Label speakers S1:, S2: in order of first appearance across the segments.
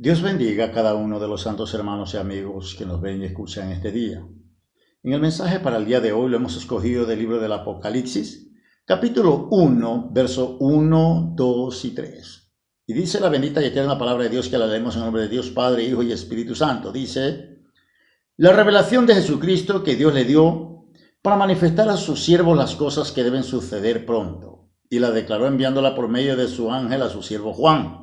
S1: Dios bendiga a cada uno de los santos hermanos y amigos que nos ven y escuchan este día. En el mensaje para el día de hoy lo hemos escogido del libro del Apocalipsis, capítulo 1, verso 1, 2 y 3. Y dice la bendita y eterna palabra de Dios, que la leemos en nombre de Dios Padre, Hijo y Espíritu Santo. Dice: la revelación de Jesucristo que Dios le dio para manifestar a sus siervos las cosas que deben suceder pronto, y la declaró enviándola por medio de su ángel a su siervo Juan,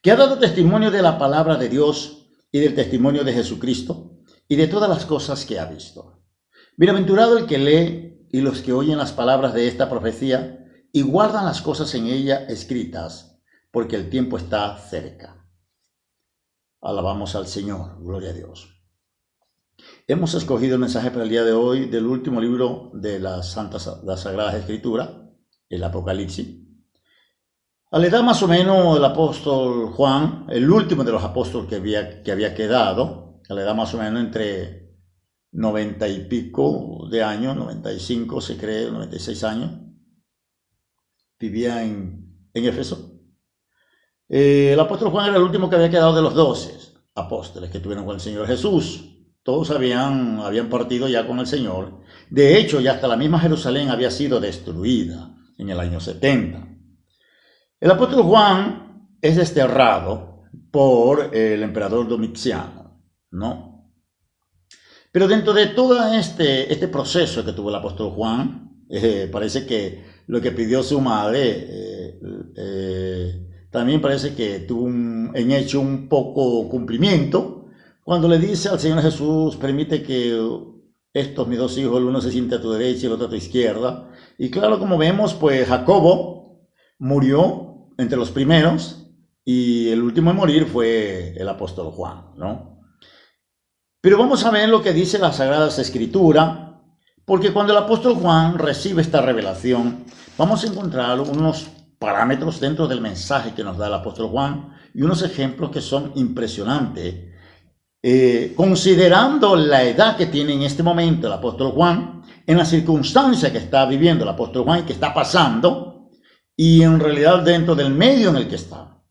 S1: que ha dado testimonio de la palabra de Dios y del testimonio de Jesucristo y de todas las cosas que ha visto. Bienaventurado el que lee y los que oyen las palabras de esta profecía y guardan las cosas en ella escritas, porque el tiempo está cerca. Alabamos al Señor, gloria a Dios. Hemos escogido el mensaje para el día de hoy del último libro de las Sagradas Escrituras, el Apocalipsis. A la edad más o menos del apóstol Juan, el último de los apóstoles que había quedado, a la edad más o menos entre 90 y pico de años, 95 se cree, 96 años, vivía en Éfeso. El apóstol Juan era el último que había quedado de los 12 apóstoles que tuvieron con el Señor Jesús. Todos habían partido ya con el Señor. De hecho, ya hasta la misma Jerusalén había sido destruida en el año 70. El apóstol Juan es desterrado por el emperador Domiciano, ¿no? Pero dentro de todo este proceso que tuvo el apóstol Juan, parece que lo que pidió su madre también parece que tuvo en hecho un poco cumplimiento, cuando le dice al Señor Jesús: permite que estos mis dos hijos, el uno se siente a tu derecha y el otro a tu izquierda. Y claro, como vemos, pues Jacobo murió entre los primeros, y el último en morir fue el apóstol Juan, ¿no? Pero vamos a ver lo que dice la Sagrada Escritura, porque cuando el apóstol Juan recibe esta revelación, vamos a encontrar unos parámetros dentro del mensaje que nos da el apóstol Juan y unos ejemplos que son impresionantes, considerando la edad que tiene en este momento el apóstol Juan, en la circunstancia que está viviendo el apóstol Juan y que está pasando, y en realidad dentro del medio en el que está.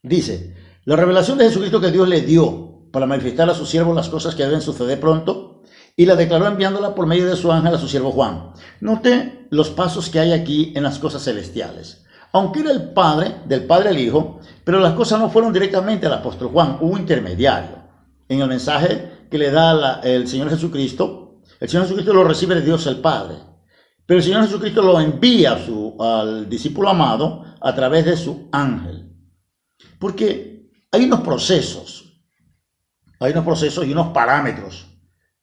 S1: Dice: la revelación de Jesucristo que Dios le dio para manifestar a sus siervos las cosas que deben suceder pronto, y la declaró enviándola por medio de su ángel a su siervo Juan. Note los pasos que hay aquí en las cosas celestiales. Aunque era el Padre, del Padre al Hijo, pero las cosas no fueron directamente al apóstol Juan, hubo un intermediario. En el mensaje que le da el Señor Jesucristo lo recibe de Dios el Padre. Pero el Señor Jesucristo lo envía al discípulo amado a través de su ángel. Porque hay unos procesos y unos parámetros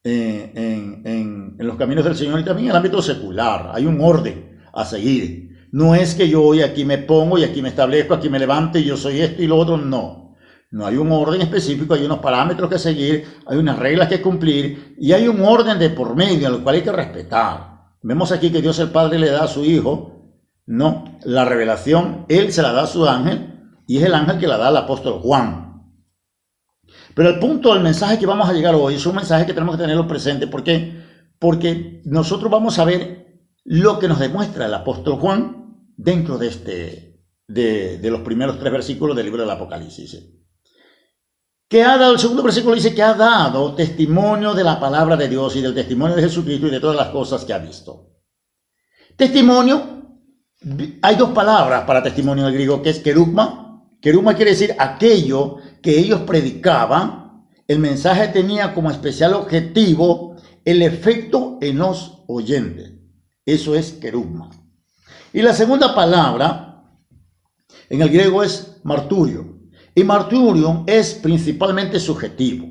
S1: en los caminos del Señor, y también en el ámbito secular. Hay un orden a seguir. No es que yo hoy aquí me pongo y aquí me establezco, aquí me levanto y yo soy esto y lo otro. No hay un orden específico, hay unos parámetros que seguir, hay unas reglas que cumplir y hay un orden de por medio al cual hay que respetar. Vemos aquí que Dios el Padre le da a su Hijo, ¿no?, la revelación. Él se la da a su ángel y es el ángel que la da al apóstol Juan. Pero el punto del mensaje que vamos a llegar hoy es un mensaje que tenemos que tenerlo presente. ¿Por qué? Porque nosotros vamos a ver lo que nos demuestra el apóstol Juan dentro de los primeros 3 versículos del libro del Apocalipsis. El segundo versículo dice que ha dado testimonio de la palabra de Dios y del testimonio de Jesucristo y de todas las cosas que ha visto. Testimonio, hay 2 palabras para testimonio en el griego, que es kerugma. Kerugma quiere decir aquello que ellos predicaban. El mensaje tenía como especial objetivo el efecto en los oyentes. Eso es kerugma. Y la segunda palabra en el griego es marturio. Y marturio es principalmente subjetivo,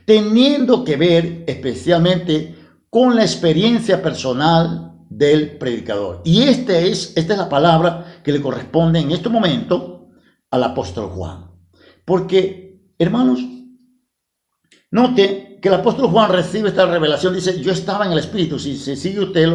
S1: teniendo que ver especialmente con la experiencia personal del predicador. Y esta es la palabra que le corresponde en este momento al apóstol Juan. Porque, hermanos, note que el apóstol Juan recibe esta revelación, dice: yo estaba en el Espíritu. Si se sigue usted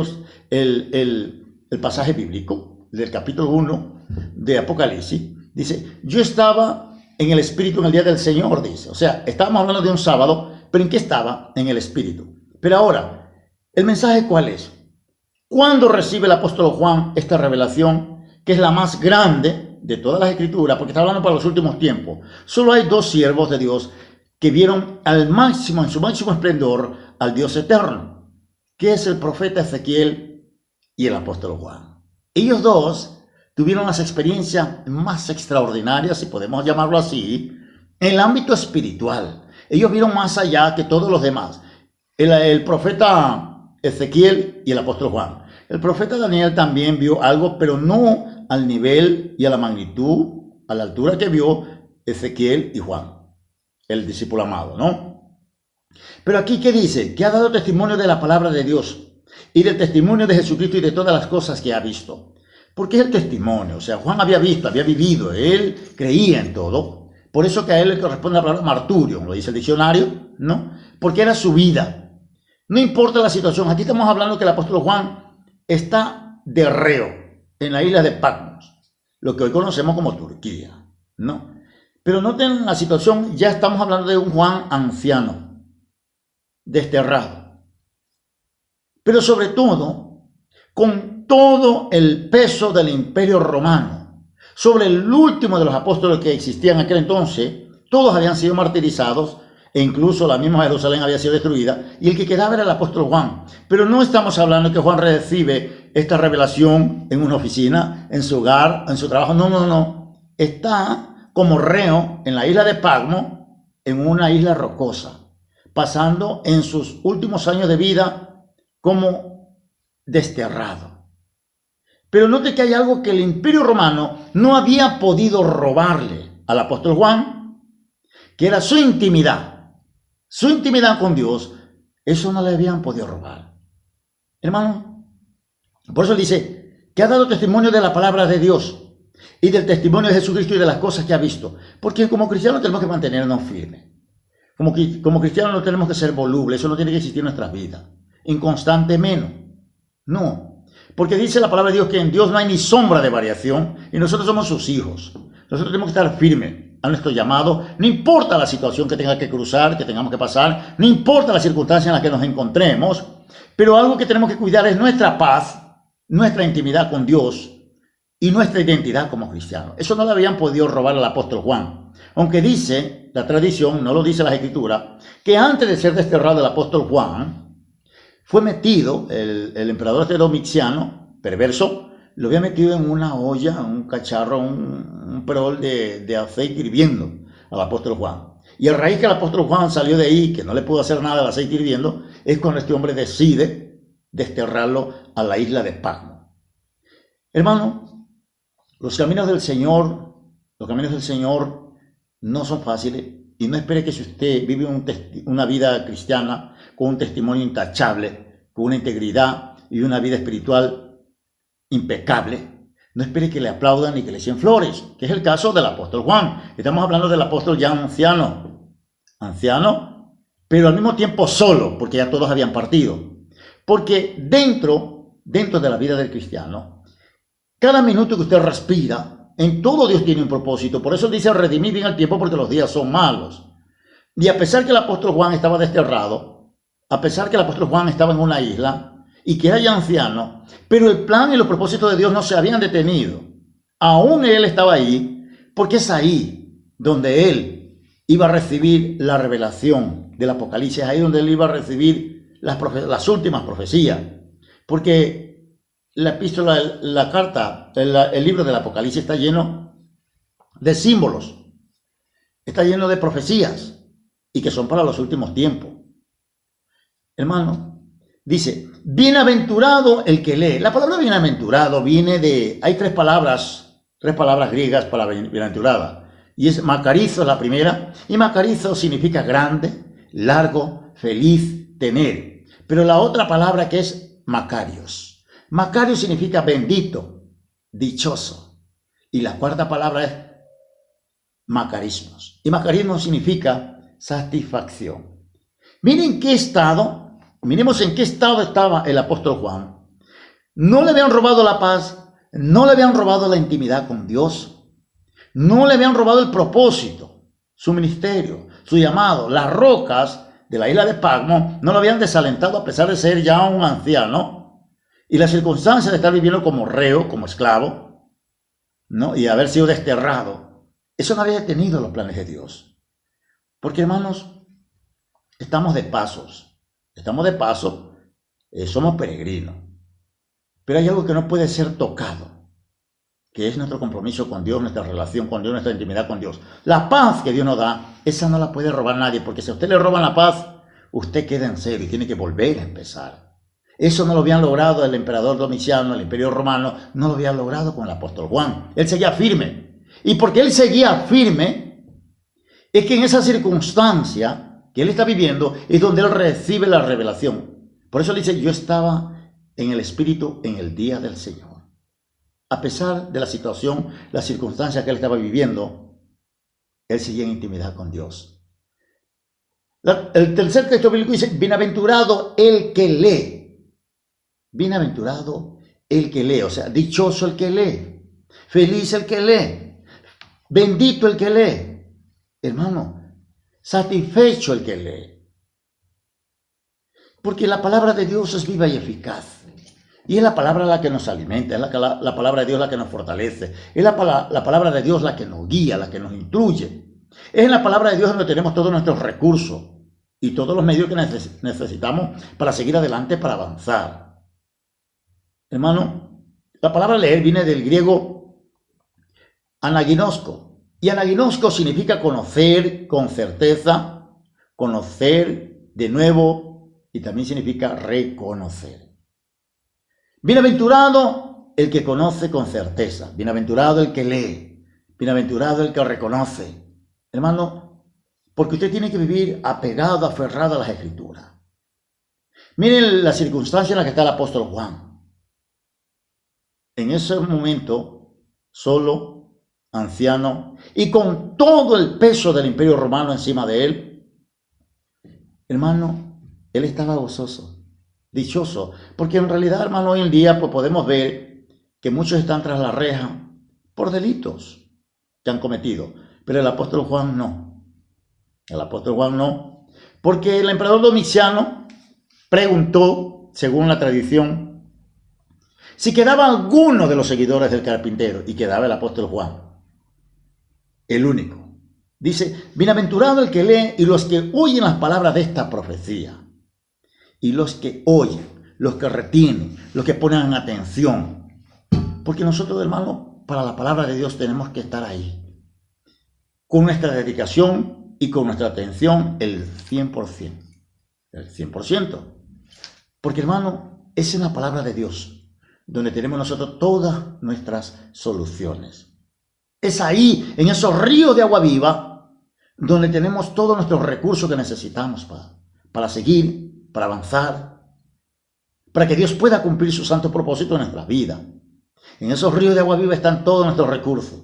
S1: el pasaje bíblico del capítulo 1 de Apocalipsis, dice: yo estaba en el Espíritu en el día del Señor, dice. O sea, estábamos hablando de un sábado, pero ¿en qué estaba? En el Espíritu. Pero ahora, ¿el mensaje cuál es? ¿Cuándo recibe el apóstol Juan esta revelación, que es la más grande de todas las escrituras, porque está hablando para los últimos tiempos, solo hay dos siervos de Dios que vieron al máximo, en su máximo esplendor, al Dios eterno, que es el profeta Ezequiel y el apóstol Juan. Ellos dos tuvieron las experiencias más extraordinarias, si podemos llamarlo así, en el ámbito espiritual. Ellos vieron más allá que todos los demás. El profeta Ezequiel y el apóstol Juan. El profeta Daniel también vio algo, pero no al nivel y a la magnitud, a la altura que vio Ezequiel y Juan, el discípulo amado, ¿no? Pero aquí, ¿qué dice? Que ha dado testimonio de la palabra de Dios y del testimonio de Jesucristo y de todas las cosas que ha visto. ¿Por qué el testimonio? O sea, Juan había visto, había vivido, él creía en todo. Por eso que a él le corresponde la palabra marturio, lo dice el diccionario, ¿no? Porque era su vida. No importa la situación. Aquí estamos hablando que el apóstol Juan está de reo en la isla de Patmos, lo que hoy conocemos como Turquía, ¿no? Pero noten la situación, ya estamos hablando de un Juan anciano, desterrado. Pero sobre todo, con todo el peso del imperio romano, sobre el último de los apóstoles que existían en aquel entonces, todos habían sido martirizados, e incluso la misma Jerusalén había sido destruida, y el que quedaba era el apóstol Juan. Pero no estamos hablando de que Juan recibe esta revelación en una oficina, en su hogar, en su trabajo. No. Está como reo en la isla de Patmos, en una isla rocosa, pasando en sus últimos años de vida como desterrado. Pero note que hay algo que el imperio romano no había podido robarle al apóstol Juan, que era su intimidad con Dios. Eso no le habían podido robar. Hermano, por eso dice que ha dado testimonio de la palabra de Dios y del testimonio de Jesucristo y de las cosas que ha visto. Porque como cristianos tenemos que mantenernos firmes. Como cristianos no tenemos que ser volubles. Eso no tiene que existir en nuestras vidas. Inconstante menos. No. Porque dice la palabra de Dios que en Dios no hay ni sombra de variación y nosotros somos sus hijos. Nosotros tenemos que estar firmes a nuestro llamado. No importa la situación que tenga que cruzar, que tengamos que pasar. No importa la circunstancia en la que nos encontremos. Pero algo que tenemos que cuidar es nuestra paz, nuestra intimidad con Dios y nuestra identidad como cristianos. Eso no le habían podido robar al apóstol Juan. Aunque dice la tradición, no lo dice las escrituras, que antes de ser desterrado el apóstol Juan, fue metido, el emperador Domiciano, perverso, lo había metido en una olla, un cacharro, un perol de aceite hirviendo al apóstol Juan. Y a raíz que el apóstol Juan salió de ahí, que no le pudo hacer nada al aceite hirviendo, es cuando este hombre decide desterrarlo a la isla de Patmos. Hermano, los caminos del Señor no son fáciles, y no espere que si usted vive una vida cristiana con un testimonio intachable, con una integridad y una vida espiritual impecable, no espere que le aplaudan ni que le echen flores, que es el caso del apóstol Juan. Estamos hablando del apóstol ya anciano, pero al mismo tiempo solo, porque ya todos habían partido. Porque dentro de la vida del cristiano, cada minuto que usted respira, en todo Dios tiene un propósito. Por eso dice: redimid bien el tiempo, porque los días son malos. Y a pesar que el apóstol Juan estaba desterrado, a pesar que el apóstol Juan estaba en una isla y que era ya anciano, pero el plan y los propósitos de Dios no se habían detenido. Aún él estaba ahí, porque es ahí donde él iba a recibir la revelación del Apocalipsis, ahí donde él iba a recibir las últimas profecías. Porque la epístola, la carta, el libro del Apocalipsis está lleno de símbolos, está lleno de profecías y que son para los últimos tiempos. Hermano, dice: bienaventurado el que lee. La palabra bienaventurado viene hay tres palabras griegas para bienaventurada, y es macarizo la primera, y macarizo significa grande, largo, feliz, tener. Pero la otra palabra, que es macarios, Macario significa bendito, dichoso. Y la cuarta palabra es macarismos. Y macarismos significa satisfacción. Miremos en qué estado estaba el apóstol Juan. No le habían robado la paz, no le habían robado la intimidad con Dios, no le habían robado el propósito, su ministerio, su llamado. Las rocas de la isla de Patmos no lo habían desalentado a pesar de ser ya un anciano. Y las circunstancias de estar viviendo como reo, como esclavo, ¿no? Y haber sido desterrado, eso no había detenido los planes de Dios. Porque, hermanos, estamos de pasos, somos peregrinos. Pero hay algo que no puede ser tocado, que es nuestro compromiso con Dios, nuestra relación con Dios, nuestra intimidad con Dios. La paz que Dios nos da, esa no la puede robar nadie, porque si a usted le roban la paz, usted queda en cero y tiene que volver a empezar. Eso no lo habían logrado el emperador Domiciano, el imperio romano, no lo había logrado con el apóstol Juan. Él seguía firme. Y porque él seguía firme, es que en esa circunstancia que él está viviendo es donde él recibe la revelación. Por eso él dice, yo estaba en el Espíritu en el día del Señor. A pesar de la situación, la circunstancia que él estaba viviendo, él seguía en intimidad con Dios. El tercer texto bíblico dice, bienaventurado el que lee. Bienaventurado el que lee, o sea, dichoso el que lee, feliz el que lee, bendito el que lee. Hermano, satisfecho el que lee. Porque la palabra de Dios es viva y eficaz. Y es la palabra la que nos alimenta, es la palabra de Dios la que nos fortalece, es la palabra de Dios la que nos guía, la que nos instruye. Es en la palabra de Dios donde tenemos todos nuestros recursos y todos los medios que necesitamos para seguir adelante, para avanzar. Hermano, la palabra leer viene del griego anaginosko. Y anaginosko significa conocer con certeza, conocer de nuevo y también significa reconocer. Bienaventurado el que conoce con certeza, bienaventurado el que lee, bienaventurado el que reconoce. Hermano, porque usted tiene que vivir apegado, aferrado a las Escrituras. Miren la circunstancia en la que está el apóstol Juan. En ese momento, solo, anciano, y con todo el peso del imperio romano encima de él, hermano, él estaba gozoso. Dichoso, porque en realidad, hermano, hoy en día pues, podemos ver que muchos están tras la reja por delitos que han cometido, pero el apóstol Juan no. El apóstol Juan no, porque el emperador Domiciano preguntó, según la tradición, si quedaba alguno de los seguidores del carpintero, y quedaba el apóstol Juan, el único. Dice, bienaventurado el que lee y los que oyen las palabras de esta profecía. Y los que oyen, los que retienen, los que ponen atención. Porque nosotros, hermano, para la palabra de Dios tenemos que estar ahí. Con nuestra dedicación y con nuestra atención el 100%. El 100%. Porque, hermano, esa es la palabra de Dios, donde tenemos nosotros todas nuestras soluciones. Es ahí, en esos ríos de agua viva, donde tenemos todos nuestros recursos que necesitamos para seguir, para avanzar, para que Dios pueda cumplir su santo propósito en nuestras vidas. En esos ríos de agua viva están todos nuestros recursos.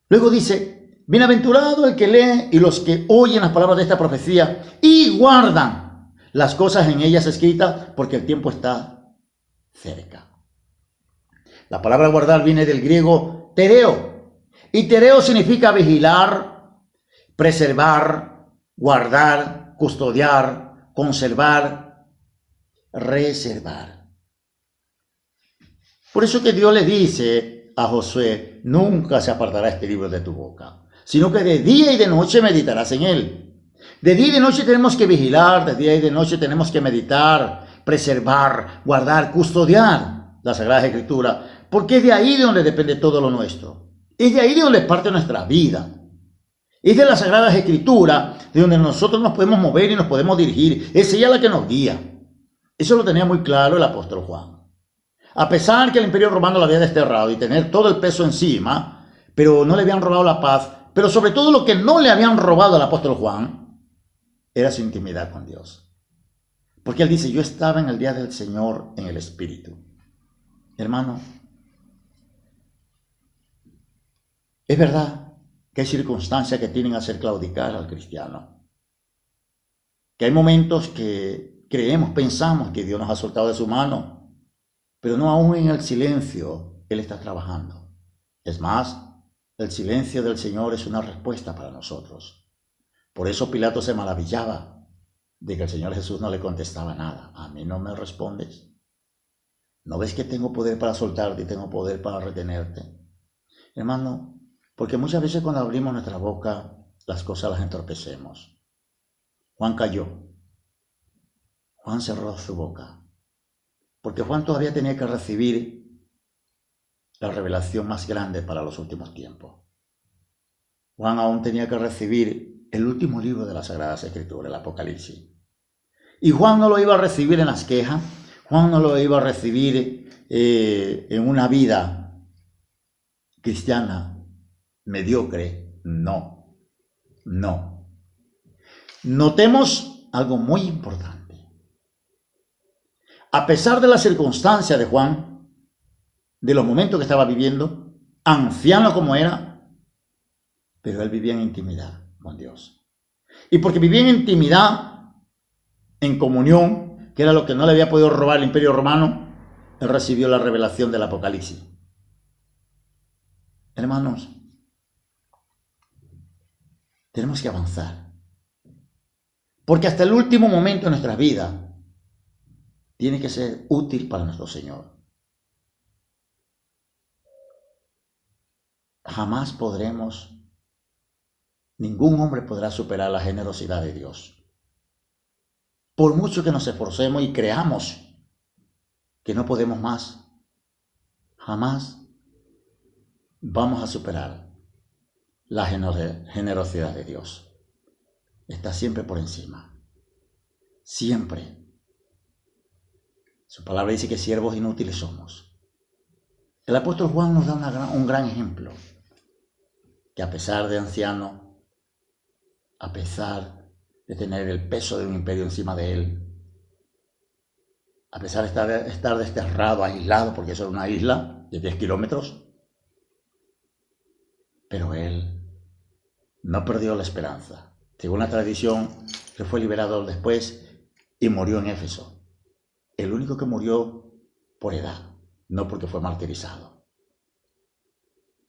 S1: Luego dice, bienaventurado el que lee y los que oyen las palabras de esta profecía y guardan las cosas en ellas escritas, porque el tiempo está cerca. La palabra guardar viene del griego tereo, y tereo significa vigilar, preservar, guardar, custodiar, conservar, reservar. Por eso que Dios le dice a Josué, nunca se apartará este libro de tu boca, sino que de día y de noche meditarás en él. De día y de noche tenemos que vigilar, de día y de noche tenemos que meditar, preservar, guardar, custodiar la Sagrada Escritura, porque es de ahí de donde depende todo lo nuestro. Es de ahí de donde parte nuestra vida. Es de las Sagradas Escrituras de donde nosotros nos podemos mover y nos podemos dirigir. Es ella la que nos guía. Eso lo tenía muy claro el apóstol Juan. A pesar que el imperio romano lo había desterrado y tener todo el peso encima, pero no le habían robado la paz, pero sobre todo lo que no le habían robado al apóstol Juan era su intimidad con Dios. Porque él dice, yo estaba en el día del Señor en el Espíritu. Hermano, es verdad que hay circunstancias que tienden a hacer claudicar al cristiano. Que hay momentos que creemos, pensamos que Dios nos ha soltado de su mano, pero no aún en el silencio Él está trabajando. Es más, el silencio del Señor es una respuesta para nosotros. Por eso Pilato se maravillaba de que el Señor Jesús no le contestaba nada. ¿A mí no me respondes? ¿No ves que tengo poder para soltarte y tengo poder para retenerte? Hermano, porque muchas veces cuando abrimos nuestra boca, las cosas las entorpecemos. Juan cayó. Juan cerró su boca. Porque Juan todavía tenía que recibir la revelación más grande para los últimos tiempos. Juan aún tenía que recibir el último libro de las Sagradas Escrituras, el Apocalipsis. Y Juan no lo iba a recibir en las quejas, Juan no lo iba a recibir en una vida cristiana mediocre. No, no. Notemos algo muy importante. A pesar de la circunstancia de Juan, de los momentos que estaba viviendo, anciano como era, pero él vivía en intimidad con Dios. Y porque vivía en intimidad, en comunión, que era lo que no le había podido robar el Imperio Romano, él recibió la revelación del Apocalipsis. Hermanos, tenemos que avanzar. Porque hasta el último momento de nuestra vida tiene que ser útil para nuestro Señor. Jamás podremos, ningún hombre podrá superar la generosidad de Dios. Por mucho que nos esforcemos y creamos que no podemos más, jamás vamos a superar la generosidad de Dios. Está siempre por encima. Siempre. Su palabra dice que siervos inútiles somos. El apóstol Juan nos da un gran ejemplo. Que a pesar de anciano, a pesar de tener el peso de un imperio encima de él, a pesar de estar desterrado, aislado, porque eso era una isla de 10 kilómetros, pero él no perdió la esperanza. Según la tradición, él fue liberado después y murió en Éfeso. El único que murió por edad, no porque fue martirizado.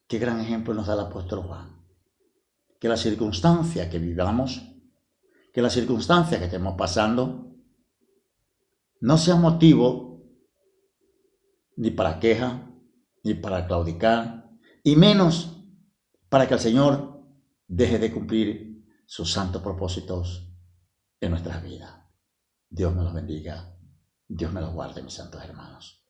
S1: Qué gran ejemplo nos da el apóstol Juan. Que la circunstancia que vivamos, que la circunstancia que estemos pasando, no sea motivo ni para queja, ni para claudicar, y menos para que el Señor deje de cumplir sus santos propósitos en nuestras vidas. Dios me los bendiga, Dios me los guarde, mis santos hermanos.